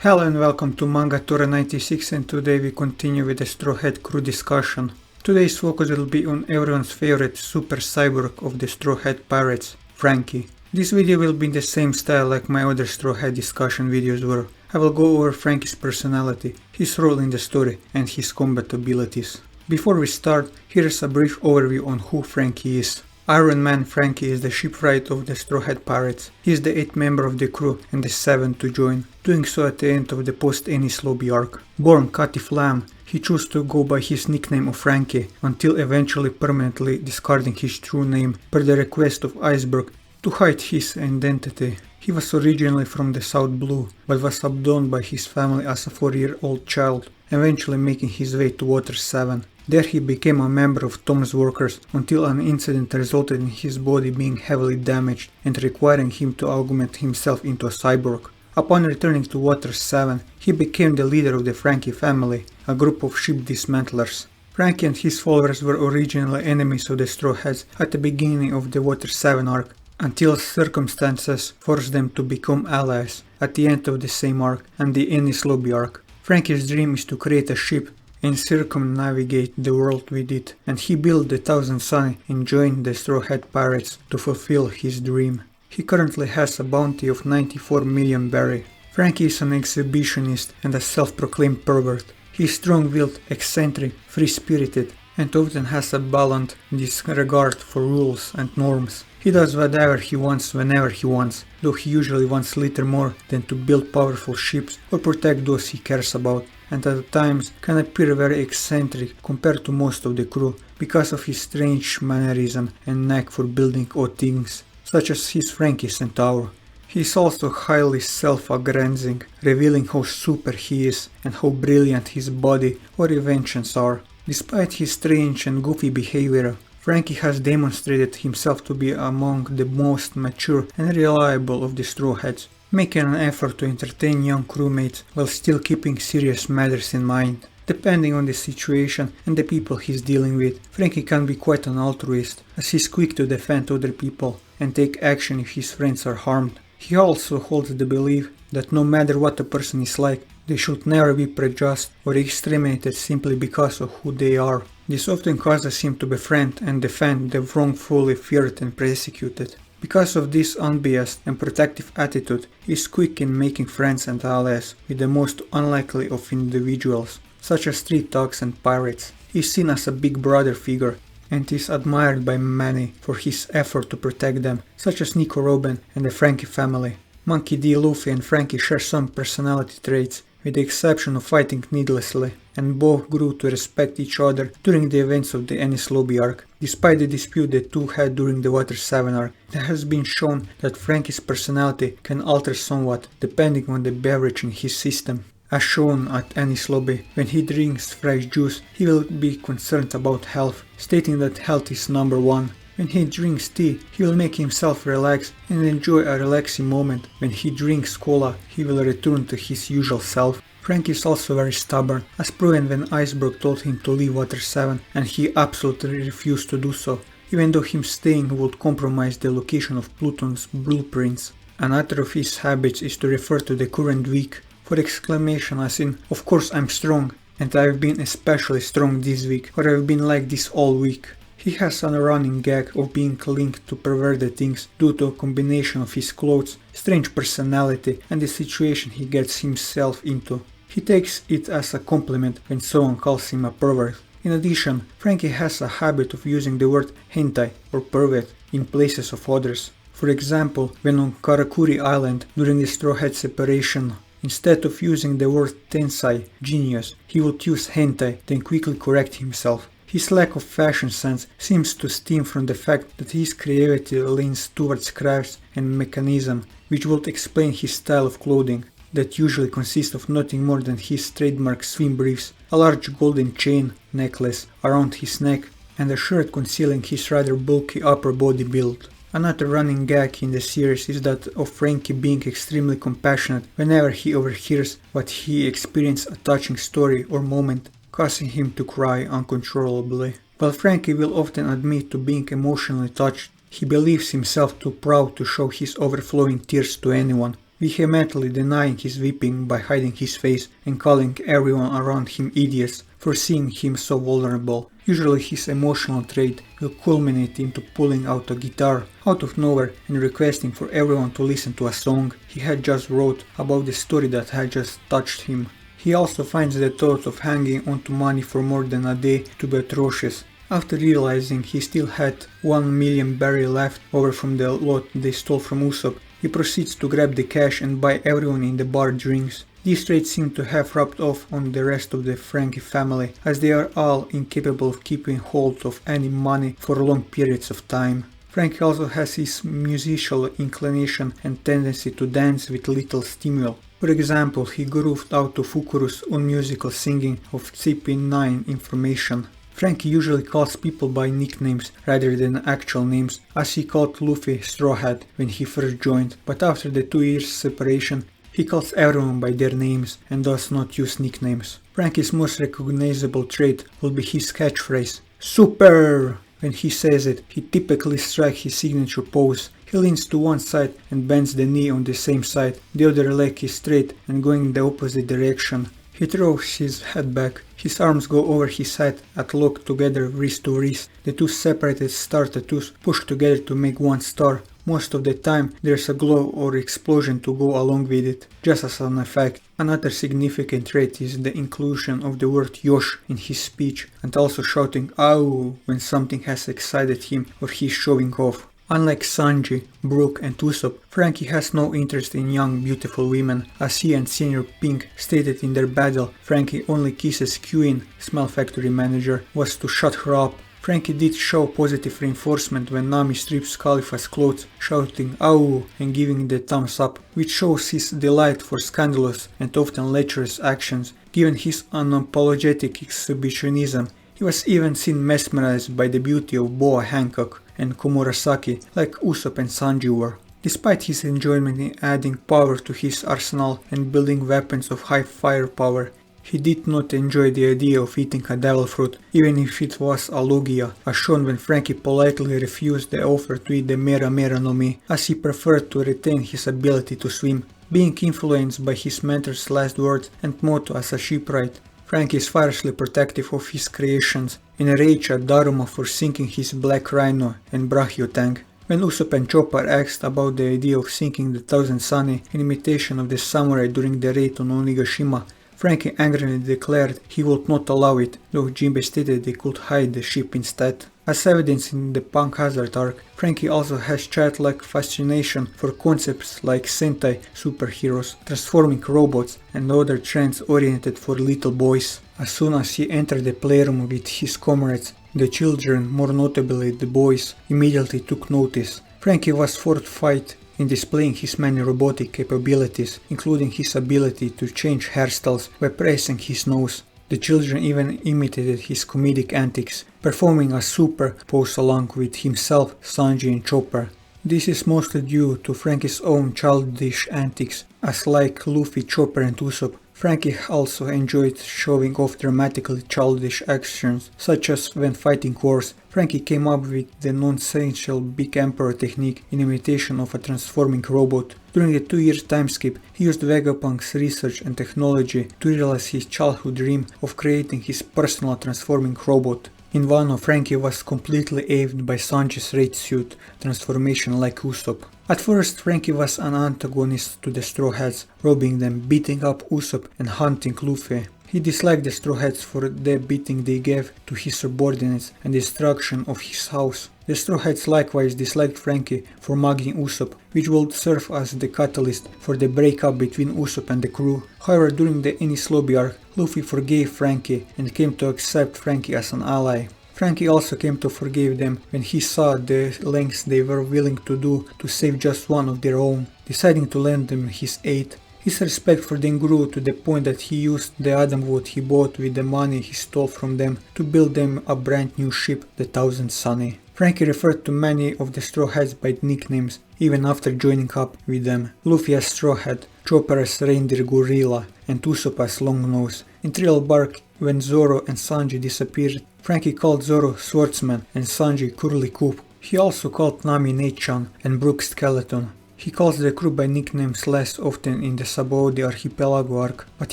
Hello and welcome to Manga Tora 96, and today we continue with the Straw Hat crew discussion. Today's focus will be on everyone's favorite super cyborg of the Straw Hat pirates, Franky. This video will be in the same style like my other Straw Hat discussion videos were. I will go over Franky's personality, his role in the story and his combat abilities. Before we start, here's a brief overview on who Franky is. Iron Man Franky is the shipwright of the Straw Hat Pirates. He is the 8th member of the crew and the 7th to join, doing so at the end of the post-Ennis Lobby arc. Born Catif Lam, he chose to go by his nickname of Franky, until eventually permanently discarding his true name per the request of Iceberg to hide his identity. He was originally from the South Blue, but was abducted by his family as a 4-year-old child, eventually making his way to Water 7. There he became a member of Tom's workers until an incident resulted in his body being heavily damaged and requiring him to augment himself into a cyborg. Upon returning to Water 7, he became the leader of the Franky family, a group of ship dismantlers. Franky and his followers were originally enemies of the Straw Hats at the beginning of the Water 7 arc, until circumstances forced them to become allies at the end of the same arc and the Ennis Lobby arc. Franky's dream is to create a ship and circumnavigate the world with it, and he built the Thousand Sun and joined the Straw Hat Pirates to fulfill his dream. He currently has a bounty of 94 million berry. Franky is an exhibitionist and a self-proclaimed pervert. He is strong-willed, eccentric, free-spirited, and often has a balanced disregard for rules and norms. He does whatever he wants whenever he wants, though he usually wants little more than to build powerful ships or protect those he cares about, and at times can appear very eccentric compared to most of the crew because of his strange mannerism and knack for building odd things, such as his Franky Centaur. He is also highly self-aggrandizing, revealing how super he is and how brilliant his body or inventions are. Despite his strange and goofy behavior, Franky has demonstrated himself to be among the most mature and reliable of the Straw Hats, making an effort to entertain young crewmates while still keeping serious matters in mind. Depending on the situation and the people he's dealing with, Franky can be quite an altruist, as he's quick to defend other people and take action if his friends are harmed. He also holds the belief that no matter what a person is like, they should never be prejudged or exterminated simply because of who they are. This often causes him to befriend and defend the wrongfully feared and persecuted. Because of this unbiased and protective attitude, he is quick in making friends and allies with the most unlikely of individuals, such as street thugs and pirates. He is seen as a big brother figure and is admired by many for his effort to protect them, such as Nico Robin and the Franky family. Monkey D. Luffy and Franky share some personality traits, with the exception of fighting needlessly, and both grew to respect each other during the events of the Ennis Lobby arc. Despite the dispute the two had during the Water 7 arc, it has been shown that Franky's personality can alter somewhat depending on the beverage in his system. As shown at Ennis Lobby, when he drinks fresh juice, he will be concerned about health, stating that health is number one. When he drinks tea, he will make himself relax and enjoy a relaxing moment. When he drinks cola, he will return to his usual self. Franky is also very stubborn, as proven when Iceberg told him to leave Water 7 and he absolutely refused to do so, even though him staying would compromise the location of Pluton's blueprints. Another of his habits is to refer to the current week for exclamation as in, "Of course I'm strong, and I've been especially strong this week, or I've been like this all week." He has a running gag of being linked to perverted things due to a combination of his clothes, strange personality and the situation he gets himself into. He takes it as a compliment when someone calls him a pervert. In addition, Franky has a habit of using the word hentai or pervert in places of others. For example, when on Karakuri Island during the Straw Hat separation, instead of using the word tensai, genius, he would use hentai, then quickly correct himself. His lack of fashion sense seems to stem from the fact that his creativity leans towards crafts and mechanism, which would explain his style of clothing, that usually consists of nothing more than his trademark swim briefs, a large golden chain necklace around his neck, and a shirt concealing his rather bulky upper body build. Another running gag in the series is that of Franky being extremely compassionate whenever he overhears what he experienced a touching story or moment, causing him to cry uncontrollably. While Franky will often admit to being emotionally touched, he believes himself too proud to show his overflowing tears to anyone. vehemently denying his weeping by hiding his face and calling everyone around him idiots for seeing him so vulnerable. Usually his emotional trait will culminate into pulling out a guitar out of nowhere and requesting for everyone to listen to a song he had just wrote about the story that had just touched him. He also finds the thought of hanging onto money for more than a day to be atrocious. After realizing he still had 1 million barrel left over from the lot they stole from Usopp, he proceeds to grab the cash and buy everyone in the bar drinks. These traits seem to have rubbed off on the rest of the Franky family, as they are all incapable of keeping hold of any money for long periods of time. Franky also has his musical inclination and tendency to dance with little stimuli. For example, he grooved out to Fukuru's unmusical singing of CP9 information. Franky usually calls people by nicknames rather than actual names, as he called Luffy Straw Hat when he first joined, but after the 2 years separation, he calls everyone by their names and does not use nicknames. Franky's most recognizable trait will be his catchphrase, Super! When he says it, he typically strikes his signature pose. He leans to one side and bends the knee on the same side, the other leg is straight and going in the opposite direction. He throws his head back, his arms go over his head and lock together wrist to wrist. The two separated star tattoos push together to make one star. Most of the time there's a glow or explosion to go along with it, just as an effect. Another significant trait is the inclusion of the word Yosh in his speech and also shouting "Ow" when something has excited him or he's showing off. Unlike Sanji, Brook and Usopp, Franky has no interest in young beautiful women. As he and Senior Pink stated in their battle, Franky only kisses Queen, Smell Factory manager, was to shut her up. Franky did show positive reinforcement when Nami strips Khalifa's clothes, shouting "Ow" and giving the thumbs up, which shows his delight for scandalous and often lecherous actions. Given his unapologetic exhibitionism, he was even seen mesmerized by the beauty of Boa Hancock and Komurasaki, like Usopp and Sanji were. Despite his enjoyment in adding power to his arsenal and building weapons of high firepower, he did not enjoy the idea of eating a devil fruit, even if it was a Logia, as shown when Franky politely refused the offer to eat the Mera Mera no Mi, as he preferred to retain his ability to swim. Being influenced by his mentor's last words and motto as a shipwright, Franky is fiercely protective of his creations, enraged at Daruma for sinking his Black Rhino and Brachio tank. When Usopp and Chopper asked about the idea of sinking the Thousand Sunny in imitation of the samurai during the raid on Onigashima, Franky angrily declared he would not allow it, though Jinbe stated they could hide the ship instead. As evidenced in the Punk Hazard arc, Franky also has childlike fascination for concepts like Sentai superheroes, transforming robots, and other trends oriented for little boys. As soon as he entered the playroom with his comrades, the children, more notably the boys, immediately took notice. Franky was forthright in displaying his many robotic capabilities, including his ability to change hairstyles by pressing his nose. The children even imitated his comedic antics, performing a super pose along with himself, Sanji and Chopper. This is mostly due to Franky's own childish antics, as like Luffy, Chopper and Usopp, Franky also enjoyed showing off dramatically childish actions, such as when fighting wars. Franky came up with the nonsensical Big Emperor technique in imitation of a transforming robot. During the 2-year time skip, he used Vegapunk's research and technology to realize his childhood dream of creating his personal transforming robot. In Wano, Franky was completely awed by Sanji's raid suit transformation like Usopp. At first, Franky was an antagonist to the Straw Hats, robbing them, beating up Usopp and hunting Luffy. He disliked the Straw Hats for the beating they gave to his subordinates and destruction of his house. The Straw Hats likewise disliked Franky for mugging Usopp, which would serve as the catalyst for the breakup between Usopp and the crew. However, during the Enies Lobby arc, Luffy forgave Franky and came to accept Franky as an ally. Franky also came to forgive them when he saw the lengths they were willing to do to save just one of their own, deciding to lend them his aid. His respect for them grew to the point that he used the Adam wood he bought with the money he stole from them to build them a brand new ship, the Thousand Sunny. Franky referred to many of the Straw Hats by nicknames, even after joining up with them. Luffy as Straw Hat, Chopper as Reindeer Gorilla, and Usopp as Longnose. In Trial Bark, when Zoro and Sanji disappeared, Franky called Zoro Swordsman and Sanji Curly Coop. He also called Nami Neichan and Brook Skeleton. He calls the crew by nicknames less often in the Sabaton archipelago arc, but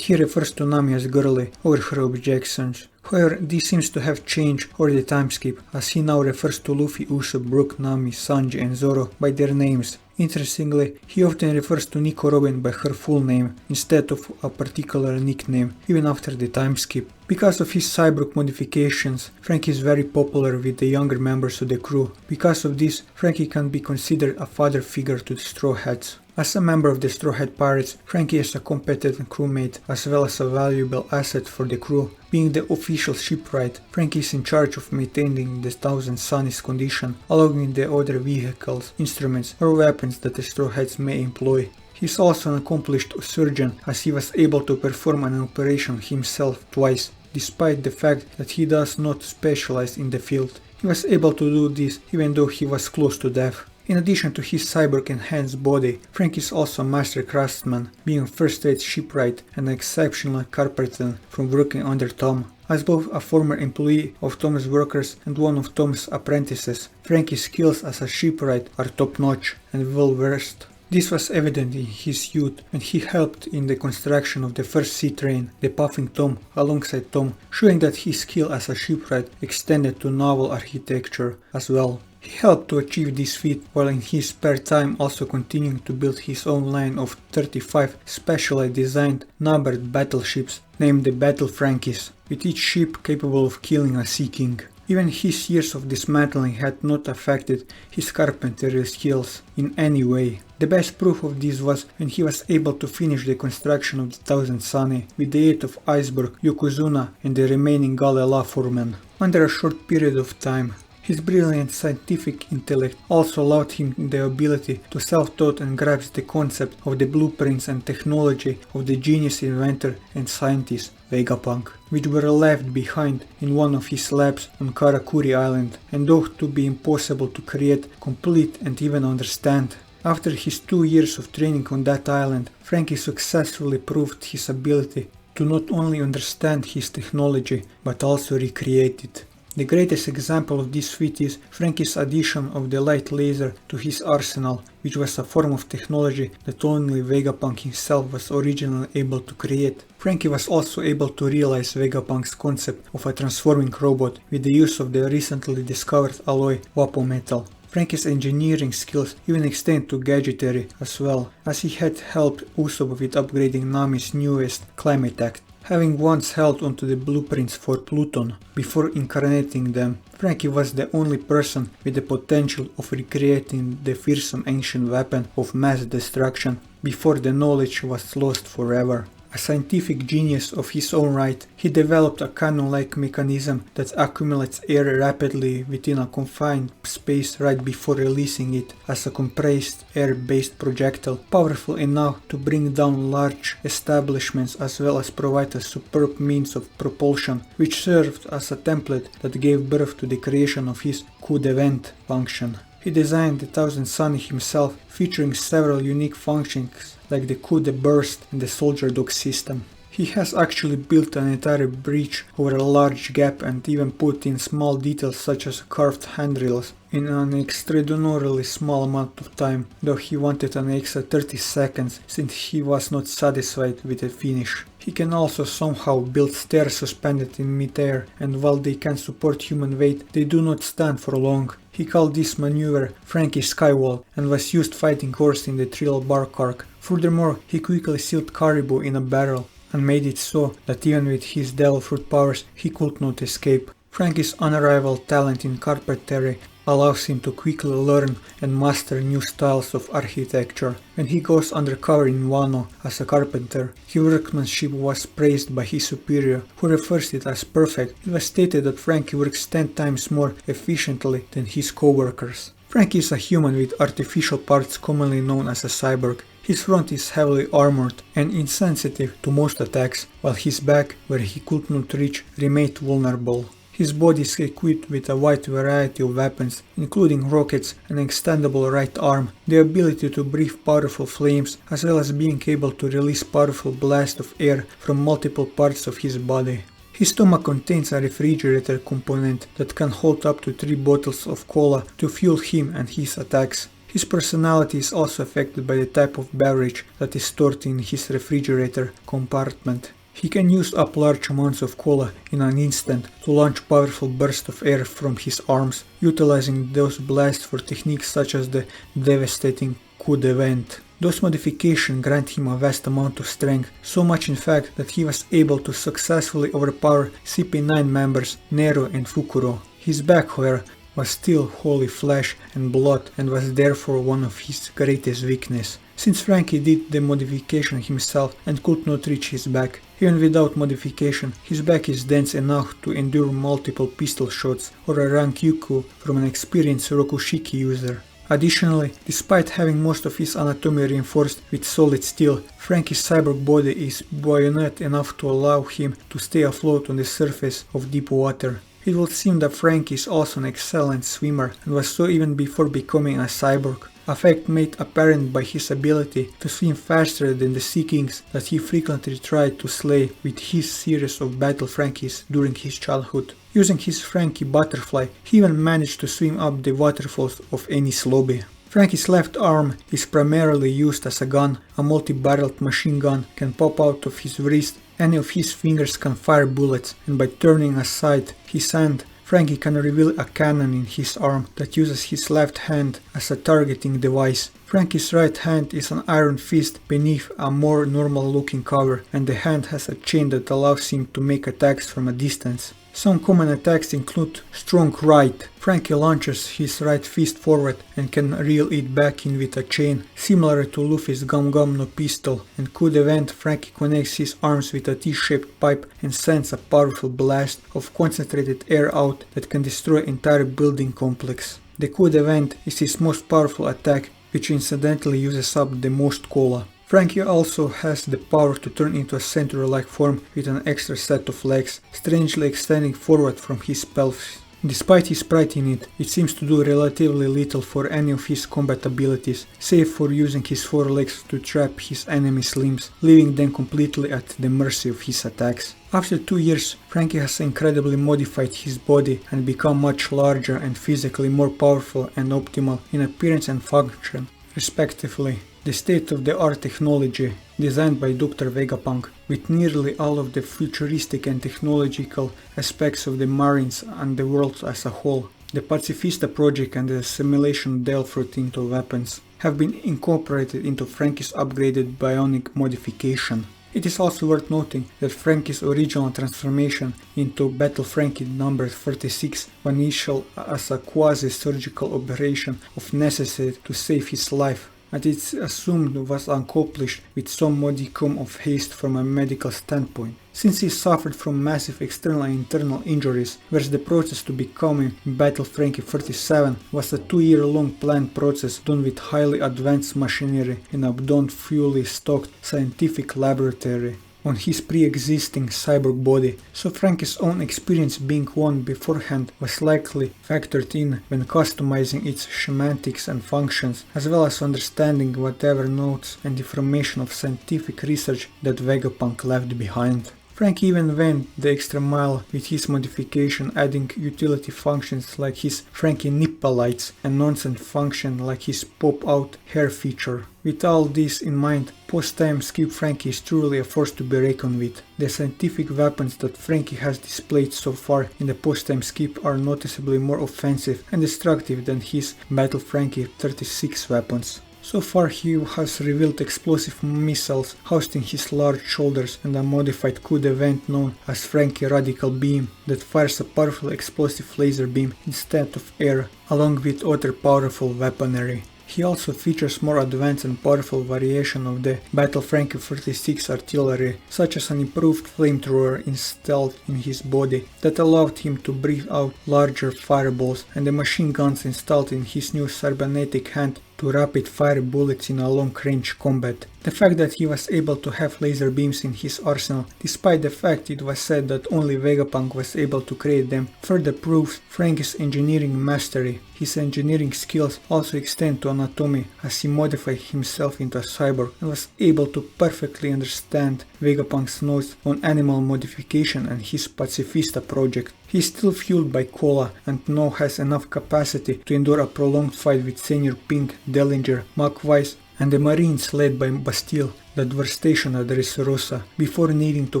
he refers to Nami as girly over her objections. However, this seems to have changed over the time skip, as he now refers to Luffy, Usopp, Brook, Nami, Sanji and Zoro by their names. Interestingly, he often refers to Nico Robin by her full name, instead of a particular nickname, even after the time skip. Because of his cyborg modifications, Franky is very popular with the younger members of the crew. Because of this, Franky can be considered a father figure to the Straw Hats. As a member of the Straw Hat Pirates, Franky is a competent crewmate as well as a valuable asset for the crew. Being the official shipwright, Franky is in charge of maintaining the Thousand Sunny's condition, along the other vehicles, instruments or weapons that the Straw Hats may employ. He is also an accomplished surgeon, as he was able to perform an operation himself twice, despite the fact that he does not specialize in the field. He was able to do this even though he was close to death. In addition to his cyborg enhanced body, Franky is also a master craftsman, being a first-rate shipwright and an exceptional carpenter from working under Tom. As both a former employee of Tom's workers and one of Tom's apprentices, Franky's skills as a shipwright are top-notch and well-versed. This was evident in his youth when he helped in the construction of the first sea train, the Puffing Tom, alongside Tom, showing that his skill as a shipwright extended to naval architecture as well. He helped to achieve this feat while in his spare time also continuing to build his own line of 35 specially designed numbered battleships named the Battle Frankies, with each ship capable of killing a Sea King. Even his years of dismantling had not affected his carpentry skills in any way. The best proof of this was when he was able to finish the construction of the Thousand Sunny with the aid of Iceberg, Yokozuna and the remaining Gale foremen under a short period of time. His brilliant scientific intellect also allowed him the ability to self-taught and grasp the concept of the blueprints and technology of the genius inventor and scientist Vegapunk, which were left behind in one of his labs on Karakuri Island and thought to be impossible to create, complete and even understand. After his 2 years of training on that island, Franky successfully proved his ability to not only understand his technology but also recreate it. The greatest example of this feat is Franky's addition of the light laser to his arsenal, which was a form of technology that only Vegapunk himself was originally able to create. Franky was also able to realize Vegapunk's concept of a transforming robot with the use of the recently discovered alloy Wapo metal. Franky's engineering skills even extend to gadgetry as well, as he had helped Usopp with upgrading Nami's newest climate act. Having once held onto the blueprints for Pluton before incarnating them, Franky was the only person with the potential of recreating the fearsome ancient weapon of mass destruction before the knowledge was lost forever. A scientific genius of his own right, he developed a cannon-like mechanism that accumulates air rapidly within a confined space right before releasing it as a compressed air-based projectile, powerful enough to bring down large establishments as well as provide a superb means of propulsion, which served as a template that gave birth to the creation of his coup d'event function. He designed the Thousand Sunny himself, featuring several unique functions like the coup de burst and the soldier dog system. He has actually built an entire bridge over a large gap and even put in small details such as carved handrails in an extraordinarily small amount of time, though he wanted an extra 30 seconds since he was not satisfied with the finish. He can also somehow build stairs suspended in midair, and while they can support human weight, they do not stand for long. He called this maneuver Franky Skywall and was used fighting horse in the Trial Bark arc. Furthermore, he quickly sealed Caribou in a barrel and made it so that even with his devil fruit powers he could not escape. Franky's unrivaled talent in carpentry allows him to quickly learn and master new styles of architecture. When he goes undercover in Wano as a carpenter, his workmanship was praised by his superior, who refers it as perfect. It was stated that Franky works 10 times more efficiently than his co-workers. Franky is a human with artificial parts commonly known as a cyborg. His front is heavily armored and insensitive to most attacks, while his back, where he could not reach, remained vulnerable. His body is equipped with a wide variety of weapons, including rockets, an extendable right arm, the ability to breathe powerful flames, as well as being able to release powerful blasts of air from multiple parts of his body. His stomach contains a refrigerator component that can hold up to 3 bottles of cola to fuel him and his attacks. His personality is also affected by the type of beverage that is stored in his refrigerator compartment. He can use up large amounts of cola in an instant to launch powerful bursts of air from his arms, utilizing those blasts for techniques such as the devastating coup de vent. Those modifications grant him a vast amount of strength, so much in fact that he was able to successfully overpower CP9 members Nero and Fukuro. His back, however, was still wholly flesh and blood and was therefore one of his greatest weaknesses. Since Franky did the modification himself and could not reach his back, even without modification, his back is dense enough to endure multiple pistol shots or a Rankyuku from an experienced Rokushiki user. Additionally, despite having most of his anatomy reinforced with solid steel, Franky's cyborg body is buoyant enough to allow him to stay afloat on the surface of deep water. It would seem that Franky is also an excellent swimmer and was so even before becoming a cyborg, a fact made apparent by his ability to swim faster than the Sea Kings that he frequently tried to slay with his series of battle Frankies during his childhood. Using his Franky butterfly, he even managed to swim up the waterfalls of Enies Lobby. Franky's left arm is primarily used as a gun. A multi-barreled machine gun can pop out of his wrist, any of his fingers can fire bullets, and by turning aside his hand, Franky can reveal a cannon in his arm that uses his left hand as a targeting device. Franky's right hand is an iron fist beneath a more normal looking cover, and the hand has a chain that allows him to make attacks from a distance. Some common attacks include strong right. Franky launches his right fist forward and can reel it back in with a chain, similar to Luffy's Gum Gum no pistol, and coup de vent, Franky connects his arms with a T-shaped pipe and sends a powerful blast of concentrated air out that can destroy entire building complex. The coup de vent is his most powerful attack, which incidentally uses up the most cola. Franky also has the power to turn into a centaur-like form with an extra set of legs, strangely extending forward from his pelvis. Despite his pride in it, it seems to do relatively little for any of his combat abilities, save for using his forelegs to trap his enemies' limbs, leaving them completely at the mercy of his attacks. After 2 years, Franky has incredibly modified his body and become much larger and physically more powerful and optimal in appearance and function, respectively. The state-of-the-art technology, designed by Dr. Vegapunk, with nearly all of the futuristic and technological aspects of the Marines and the world as a whole, the Pacifista project and the assimilation of Delfruit into weapons, have been incorporated into Franky's upgraded bionic modification. It is also worth noting that Franky's original transformation into Battle Franky number 36 was initial as a quasi-surgical operation of necessity to save his life, and it's assumed was accomplished with some modicum of haste from a medical standpoint. Since he suffered from massive external and internal injuries, whereas the process to becoming Battle Franky 37 was a 2-year-long planned process done with highly advanced machinery in a fully stocked scientific laboratory on his pre-existing cyborg body, so Franky's own experience being one beforehand was likely factored in when customizing its schematics and functions, as well as understanding whatever notes and information of scientific research that Vegapunk left behind. Franky even went the extra mile with his modification, adding utility functions like his Franky nipple lights and nonsense function like his pop-out hair feature. With all this in mind, post-time skip Franky is truly a force to be reckoned with. The scientific weapons that Franky has displayed so far in the post-time skip are noticeably more offensive and destructive than his Battle Franky 36 weapons. So far he has revealed explosive missiles housed in his large shoulders and a modified coup de vent known as Franky Radical Beam that fires a powerful explosive laser beam instead of air, along with other powerful weaponry. He also features more advanced and powerful variation of the Battle Franky 36 artillery, such as an improved flamethrower installed in his body that allowed him to breathe out larger fireballs, and the machine guns installed in his new cybernetic hand to rapid fire bullets in a long range combat. The fact that he was able to have laser beams in his arsenal, despite the fact it was said that only Vegapunk was able to create them, further proves Franky's engineering mastery. His engineering skills also extend to anatomy, as he modified himself into a cyborg and was able to perfectly understand Vegapunk's notes on animal modification and his Pacifista project. He is still fueled by cola and now has enough capacity to endure a prolonged fight with Senior Pink, Dellinger, Mac Weiss and the Marines led by Bastille that were stationed at Dressrosa before needing to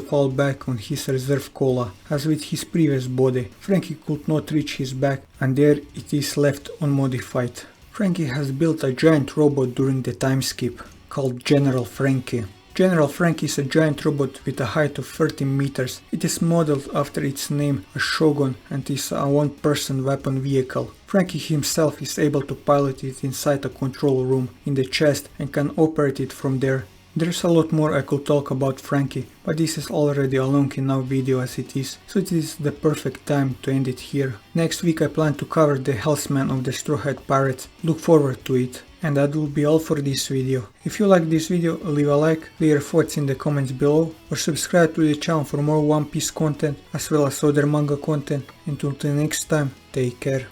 fall back on his reserve cola. As with his previous body, Franky could not reach his back and there it is left unmodified. Franky has built a giant robot during the time skip called General Franky. General Franky is a giant robot with a height of 13 meters. It is modeled after its name, a Shogun, and is a one-person weapon vehicle. Franky himself is able to pilot it inside a control room in the chest and can operate it from there. There's a lot more I could talk about Franky, but this is already a long enough video as it is, so it is the perfect time to end it here. Next week I plan to cover the Hellsman of the Straw Hat Pirates. Look forward to it. And that will be all for this video. If you like this video, leave a like, leave your thoughts in the comments below, or subscribe to the channel for more One Piece content as well as other manga content. Until the next time, take care.